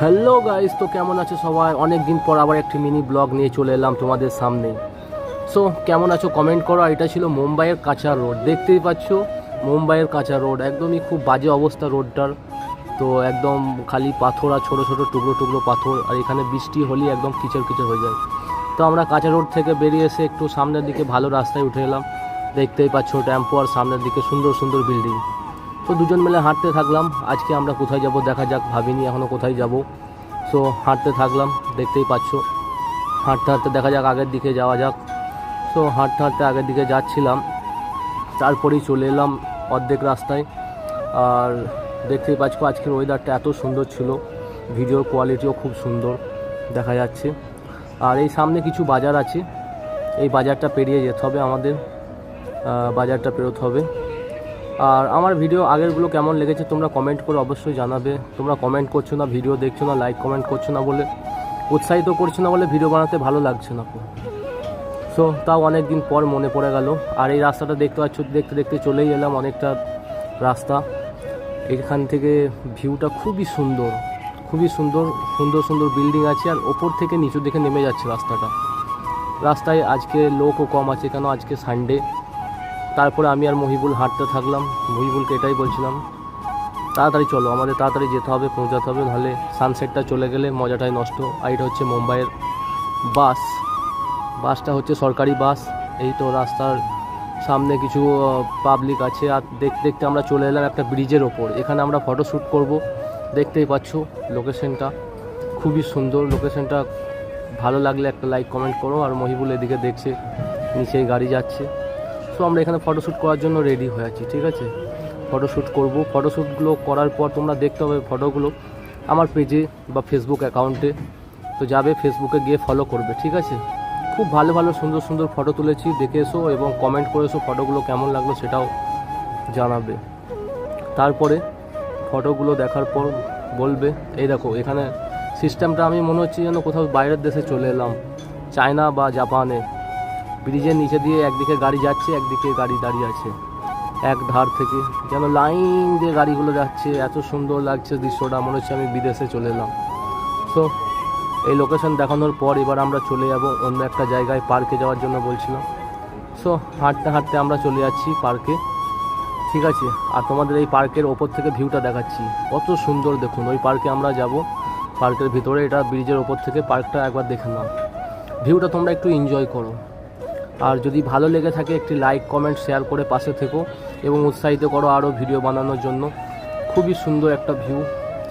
Hello guys, তো কেমন আছো সবাই? অনেক দিন পর আবার একটি মিনি ব্লগ নিয়ে চলে এলাম তোমাদের সামনে। সো কেমন আছো কমেন্ট করো। এটা ছিল মুম্বাইয়ের কাঁচা রোড, দেখতেই পাচ্ছ মুম্বাইয়ের কাঁচা রোড। একদমই খুব বাজে অবস্থা রোডটার। তো একদম খালি পাথর আর ছোটো ছোটো টুকরো টুকরো পাথর, আর এখানে বৃষ্টি হলেই একদম কিচড় কিচড় হয়ে যায়। তো আমরা কাঁচা রোড থেকে বেরিয়ে এসে একটু সামনের দিকে ভালো রাস্তায় উঠে এলাম। দেখতেই পাচ্ছ টেম্পো আর সামনের দিকে সুন্দর সুন্দর বিল্ডিং। তো দুজন মিলে হাঁটতে থাকলাম। আজকে আমরা কোথায় যাব দেখা যাক, ভাবিনি এখনও কোথায় যাব। সো হাঁটতে থাকলাম, দেখতেই পাচ্ছ। হাঁটতে হাঁটতে দেখা যাক আগের দিকে যাওয়া যাক। সো হাঁটতে হাঁটতে আগের দিকে যাচ্ছিলাম, তারপরেই চলে এলাম অর্ধেক রাস্তায়। আর দেখতেই পাচ্ছ আজকের ওয়েদারটা এত সুন্দর ছিল, ভিডিওর কোয়ালিটিও খুব সুন্দর দেখা যাচ্ছে। আর এই সামনে কিছু বাজার আছে, এই বাজারটা পেরিয়ে যেতে হবে আমাদের, বাজারটা পেরোতে হবে। আর আমার ভিডিও আগেরগুলো কেমন লেগেছে তোমরা কমেন্ট করে অবশ্যই জানাবে। তোমরা কমেন্ট করছো না, ভিডিও দেখছো না, লাইক কমেন্ট করছো না বলে, উৎসাহিত করছো না বলে ভিডিও বানাতে ভালো লাগছে না। সো তাও অনেক দিন পর মনে পড়ে গেল। আর এই রাস্তাটা দেখতে পাচ্ছ, দেখতে দেখতে চলেই এলাম অনেকটা রাস্তা। এখান থেকে ভিউটা খুবই সুন্দর, খুবই সুন্দর, সুন্দর সুন্দর বিল্ডিং আছে। আর ওপর থেকে নিচু দিকে নেমে যাচ্ছে রাস্তাটা। রাস্তায় আজকে লোকও কম আছে, কেন আজকে সানডে। তারপরে আমি আর মহিবুল হাঁটতে থাকলাম। মহিবুলকে এটাই বলছিলাম, তাড়াতাড়ি চলো, আমাদের তাড়াতাড়ি যেতে হবে, পৌঁছাতে হবে, নাহলে সানসেটটা চলে গেলে মজাটাই নষ্ট। আর এটা হচ্ছে মুম্বাইয়ের বাস, বাসটা হচ্ছে সরকারি বাস। এই তো রাস্তার সামনে কিছু পাবলিক আছে। আর দেখতে দেখতে আমরা চলে এলাম একটা ব্রিজের ওপর। এখানে আমরা ফটোশ্যুট করব। দেখতেই পাচ্ছ লোকেশনটা খুবই সুন্দর। লোকেশনটা ভালো লাগলে একটা লাইক কমেন্ট করো। আর মহিবুল এদিকে দেখছে, নিচেই গাড়ি যাচ্ছে। তো আমরা এখানে ফটোশ্যুট করার জন্য রেডি হয়ে আছি, ঠিক আছে? ফটোশ্যুট করব। ফটোশ্যুটগুলো করার পর তোমরা দেখতে হবে ফটোগুলো আমার পেজে বা ফেসবুক অ্যাকাউন্টে। তো যাবে, ফেসবুকে গিয়ে ফলো করবে, ঠিক আছে? খুব ভালো ভালো সুন্দর সুন্দর ফটো তুলেছি, দেখে এসো এবং কমেন্ট করে এসো ফটোগুলো কেমন লাগলো সেটাও জানাবে। তারপরে ফটোগুলো দেখার পর বলবে। এই দেখো এখানে সিস্টেমটা আমি মনে হচ্ছে যেন কোথাও বাইরের দেশে চলে এলাম, চায়না বা জাপানে। ব্রিজের নিচে দিয়ে একদিকে গাড়ি যাচ্ছে, একদিকে গাড়ি দাঁড়িয়ে আছে, এক ধার থেকে যেন লাইন দিয়ে গাড়িগুলো যাচ্ছে। এত সুন্দর লাগছে দৃশ্যটা, মনে হচ্ছে আমি বিদেশে চলে এলাম। সো এই লোকেশন দেখানোর পর এবার আমরা চলে যাব অন্য একটা জায়গায়, পার্কে যাওয়ার জন্য বলছিলাম। সো হাঁটতে হাঁটতে আমরা চলে যাচ্ছি পার্কে, ঠিক আছে? আর তোমাদের এই পার্কের ওপর থেকে ভিউটা দেখাচ্ছি, কত সুন্দর দেখুন। ওই পার্কে আমরা যাব, পার্কের ভিতরে। এটা ব্রিজের ওপর থেকে পার্কটা একবার দেখে নাও, ভিউটা তোমরা একটু এনজয় করো। আর যদি ভালো লেগে থাকে একটি লাইক কমেন্ট শেয়ার করে পাশে থেকো এবং উৎসাহিত করো আরও ভিডিও বানানোর জন্য। খুবই সুন্দর একটা ভিউ,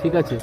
ঠিক আছে?